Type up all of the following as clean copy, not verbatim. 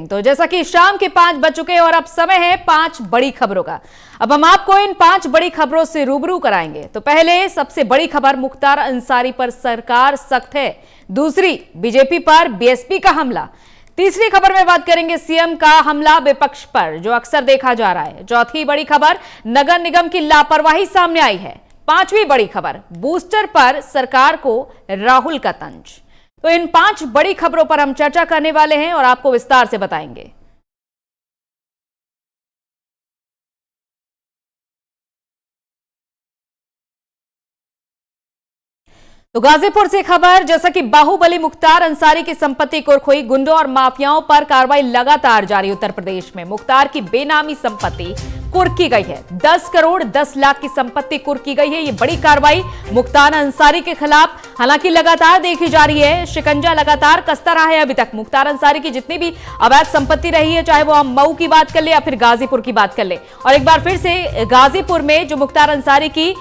तो जैसा कि शाम के 5 बज चुके हैं और अब समय है 5 बड़ी खबरों का। अब हम आपको इन 5 बड़ी खबरों से रूबरू कराएंगे। तो पहले सबसे बड़ी खबर, मुख्तार अंसारी पर सरकार सख्त है। दूसरी, बीजेपी पर बीएसपी का हमला। तीसरी खबर में बात करेंगे सीएम का हमला विपक्ष पर, जो अक्सर देखा जा रहा है। चौथी बड़ी खबर, नगर निगम की लापरवाही सामने आई है। पांचवी बड़ी खबर, बूस्टर पर सरकार को राहुल का तंज। तो इन 5 बड़ी खबरों पर हम चर्चा करने वाले हैं और आपको विस्तार से बताएंगे। तो गाजीपुर से खबर, जैसा कि बाहुबली मुख्तार अंसारी की संपत्ति कुर्क हुई। गुंडों और माफियाओं पर कार्रवाई लगातार जारी। उत्तर प्रदेश में मुख्तार की बेनामी संपत्ति कुर्क की गई है। 10 करोड़ 10 लाख की संपत्ति कुर्क की गई है। ये बड़ी कार्रवाई मुख्तार अंसारी के खिलाफ हालांकि लगातार देखी जा रही है। शिकंजा लगातार कसता रहा है अभी तक। मुख्तार अंसारी की जितनी भी अवैध संपत्ति रही है, चाहे वो हम मऊ की बात कर ले या फिर गाजीपुर की बात कर ले, और एक बार फिर से गाजीपुर में जो मुख्तार अंसारी की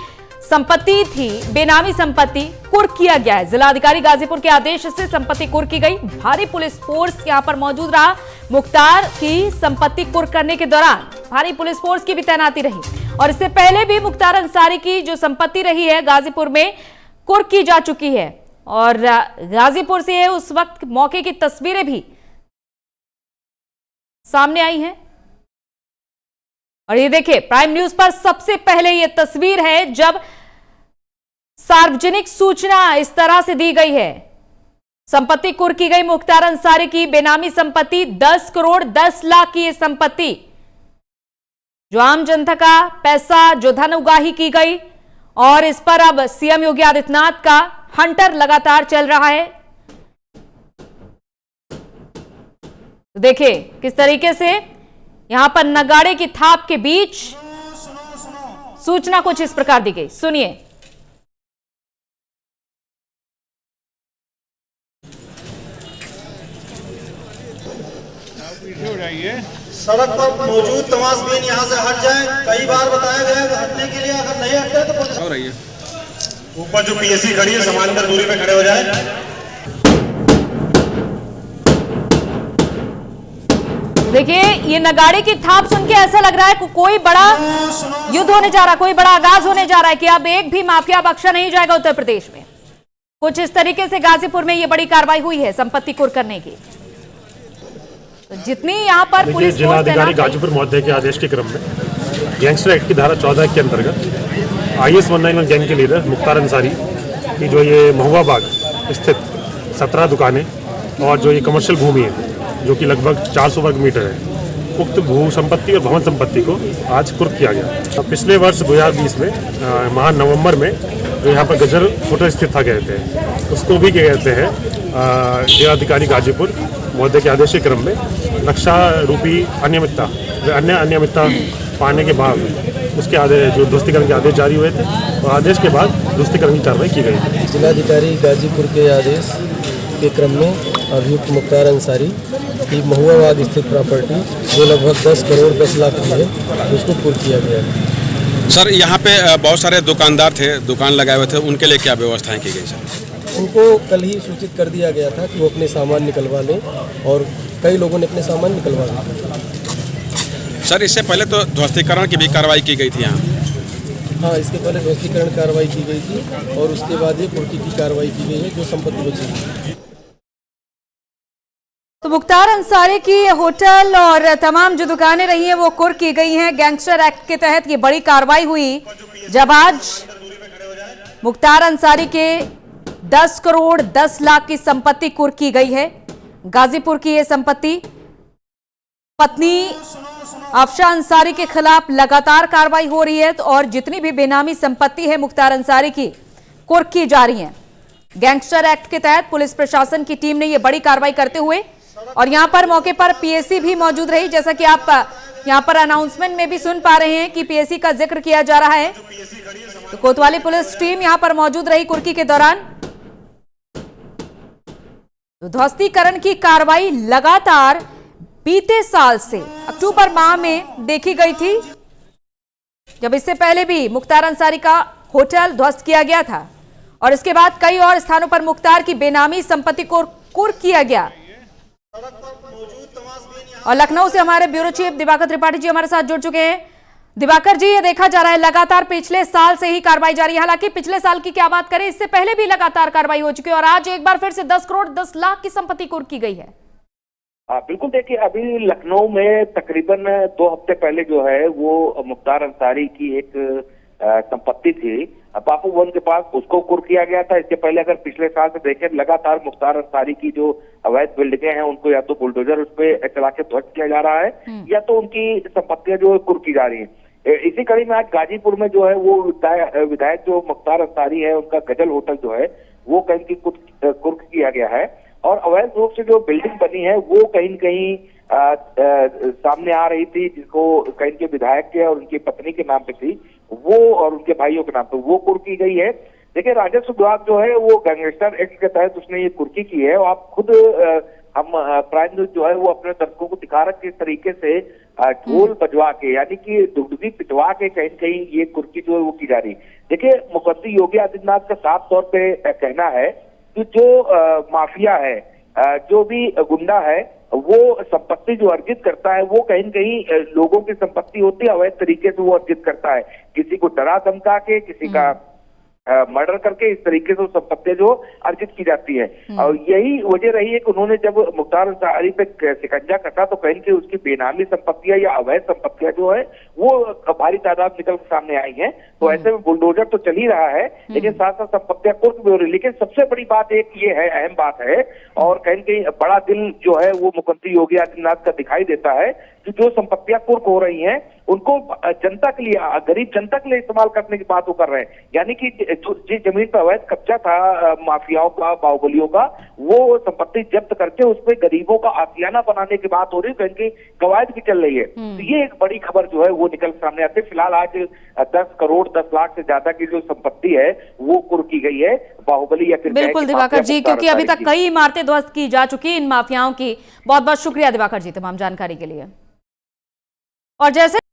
संपत्ति थी, बेनामी संपत्ति कुर्क किया गया है। जिलाधिकारी गाजीपुर के आदेश से संपत्ति कुर्क की गई। भारी पुलिस फोर्स यहां पर मौजूद रहा। मुख्तार की संपत्ति कुर्क करने के दौरान भारी पुलिस फोर्स की भी तैनाती रही। और इससे पहले भी मुख्तार अंसारी की जो संपत्ति रही है गाजीपुर में कुर्क की जा चुकी है। और गाजीपुर से उस वक्त मौके की तस्वीरें भी सामने आई हैं। और ये देखिए, प्राइम न्यूज पर सबसे पहले ये तस्वीर है जब सार्वजनिक सूचना इस तरह से दी गई है। संपत्ति कुर्क की गई मुख्तार अंसारी की बेनामी संपत्ति, 10 करोड़ 10 लाख की ये संपत्ति, जो आम जनता का पैसा, जो धन उगाही की गई। और इस पर अब सीएम योगी आदित्यनाथ का हंटर लगातार चल रहा है। देखिए किस तरीके से यहां पर नगाड़े की थाप के बीच सूचना कुछ इस प्रकार दी गई, सुनिए। सड़क पर मौजूद तमाशबीन यहाँ से हट जाए। कई बार बताया गया है हटने के लिए, अगर नहीं हटते तो पुलिस हो रही है। ऊपर जो पीएससी खड़ी है, समानांतर दूरी पे खड़े हो जाए। देखिए, ये नगाड़े की थाप सुन के ऐसा लग रहा है कोई बड़ा युद्ध होने जा रहा है, कोई बड़ा आगाज होने जा रहा है कि अब एक भी माफिया बख्शा नहीं जाएगा उत्तर प्रदेश में। कुछ इस तरीके से गाजीपुर में ये बड़ी कार्रवाई हुई है संपत्ति कुर्क करने की। तो जितनी यहां पर पुलिस जिलाधिकारी गाजीपुर महोदय के आदेश के क्रम में गैंगस्टर एक्ट की धारा 14 के अंतर्गत IS 191 गैंग के लीडर मुख्तार अंसारी की जो ये महुआ बाग स्थित 17 दुकानें और जो ये कमर्शियल भूमि है, जो कि लगभग 400 वर्ग मीटर है, उक्त भू संपत्ति और भवन संपत्ति को आज कुर्क किया गया। पिछले वर्ष 2020 में माह नवंबर में जो यहाँ पर गजर होटल स्थित था कहते हैं, उसको भी क्या कहते हैं जिलाधिकारी गाजीपुर महोदय के आदेश के क्रम में नक्शा रूपी अनियमितता अन्य अनियमितता पाने के बाद उसके आदेश जो ध्वस्तीकरण के आदेश जारी हुए थे, और आदेश के बाद ध्वस्तीकरण की कार्रवाई की गई। जिलाधिकारी गाजीपुर के आदेश के क्रम में अभियुक्त मुख्तार अंसारी की महुआ बाग स्थित प्रॉपर्टी जो लगभग 10 करोड़ 10 लाख की है, उसको कुर्क किया गया है। सर, यहाँ पे बहुत सारे दुकानदार थे, दुकान लगाए हुए थे, उनके लिए क्या व्यवस्थाएं की गई सर? उनको कल ही सूचित कर दिया गया था कि वो अपने सामान निकलवा लें, और कई लोगों ने अपने सामान निकलवा लिया। सर, इससे पहले तो ध्वस्तीकरण की भी कार्रवाई की गई थी यहाँ? हाँ, इसके पहले ध्वस्तीकरण कार्रवाई की गई थी और उसके बाद ये कुर्की की कार्रवाई की गई है, जो संपत्ति बची है। तो मुख्तार अंसारी की होटल और तमाम जो दुकानें रही हैं वो कुर्क की गई हैं। गैंगस्टर एक्ट के तहत ये बड़ी कार्रवाई हुई जब आज मुख्तार अंसारी के 10 करोड़ 10 लाख की संपत्ति कुर्क की गई है। गाजीपुर की यह संपत्ति, पत्नी अफशा अंसारी के खिलाफ लगातार कार्रवाई हो रही है, और जितनी भी बेनामी संपत्ति है मुख्तार अंसारी की कुर्क की जा रही है। गैंगस्टर एक्ट के तहत पुलिस प्रशासन की टीम ने यह बड़ी कार्रवाई करते हुए, और यहां पर मौके पर पीएससी भी मौजूद रही, जैसा कि आप यहां पर अनाउंसमेंट में भी सुन पा रहे हैं कि पीएससी का जिक्र किया जा रहा है। तो कोतवाली पुलिस टीम यहां पर मौजूद रही कुर्की के दौरान। तो ध्वस्तीकरण की कार्रवाई लगातार बीते साल से अक्टूबर माह में देखी गई थी, जब इससे पहले भी मुख्तार अंसारी का होटल ध्वस्त किया गया था, और इसके बाद कई और स्थानों पर मुख्तार की बेनामी संपत्ति को कुर्क किया गया। सड़क पर मौजूद तमाशबीन और लखनऊ से हमारे ब्यूरो चीफ दिवाकर त्रिपाठी जी हमारे साथ जुड़ चुके हैं। दिवाकर जी, ये देखा जा रहा है लगातार पिछले साल से ही कार्रवाई जारी है। हालांकि पिछले साल की क्या बात करें, इससे पहले भी लगातार कार्रवाई हो चुकी है और आज एक बार फिर से 10 करोड़ 10 लाख की संपत्ति कुर्क की गई है। बिल्कुल, देखिए अभी लखनऊ में तकरीबन 2 हफ्ते पहले जो है वो मुख्तार अंसारी की एक संपत्ति थी बापू भवन के पास, उसको कुर्क किया गया था। इसके पहले अगर पिछले साल से देखें, लगातार मुख्तार अंसारी की जो अवैध बिल्डिंगें हैं उनको या तो बुलडोजर उस पर चला के ध्वस्त किया जा रहा है या तो उनकी संपत्तियां जो है कुर्क की जा रही है। इसी कड़ी में आज गाजीपुर में जो है वो विधायक जो मुख्तार अंसारी है उनका गजल होटल जो है वो कहीं की कुर्क किया गया है और अवैध रूप से जो बिल्डिंग बनी है वो कहीं न कहीं सामने आ रही थी, जिसको कहीं के विधायक के और उनकी पत्नी के नाम पे थी वो और उनके भाइयों के नाम पे वो कुर्क की गई है। देखिए राजस्व विभाग जो है वो गैंगस्टर एक्ट के तहत उसने ये कुर्की की है और आप खुद हम प्राइम न्यूज जो है वो अपने दर्शकों को दिखा रहे किस तरीके से ढोल बजवा के यानी कि दुगदुगी पिटवा के कहीं कहीं ये कुर्की जो है वो की जा रही। देखिए मुख्यमंत्री योगी आदित्यनाथ का साफ तौर पे कहना है कि जो माफिया है, जो भी गुंडा है, वो संपत्ति जो अर्जित करता है वो कहीं न कहीं लोगों की संपत्ति होती है, अवैध तरीके से वो अर्जित करता है, किसी को डरा धमका के, किसी का मर्डर करके, इस तरीके से संपत्तियां जो अर्जित की जाती है। और यही वजह रही है कि उन्होंने जब मुख्तार अंसारी पे शिकंजा कसा तो कहीं कि उसकी बेनामी संपत्तियां या अवैध संपत्तियां जो है वो भारी तादाद निकल सामने आई हैं। तो ऐसे में बुलडोजर तो चल ही रहा है लेकिन साथ साथ संपत्तियां कुर्क भी हो रही है। लेकिन सबसे बड़ी बात एक ये है, अहम बात है और कहीं कहीं बड़ा दिल जो है वो मुख्यमंत्री योगी आदित्यनाथ का दिखाई देता है कि जो संपत्तियां कुर्क हो रही हैं उनको जनता के लिए, गरीब जनता के लिए इस्तेमाल करने की बात वो कर रहे हैं। यानी कि जिस जमीन पर अवैध कब्जा था माफियाओं का, बाहुबलियों का, वो संपत्ति जब्त करके उस पर गरीबों का आशियाना बनाने की बात हो रही है, कहीं कवायद भी चल रही है। तो ये एक बड़ी खबर जो है वो निकल सामने आती है। फिलहाल आज 10 करोड़ 10 लाख से ज्यादा की जो संपत्ति है वो कुर्क की गई है बाहुबली या फिर बिल्कुल दिवाकर जी, क्योंकि अभी तक कई इमारतें ध्वस्त की जा चुकी इन माफियाओं की। बहुत बहुत शुक्रिया दिवाकर जी तमाम जानकारी के लिए। और जैसे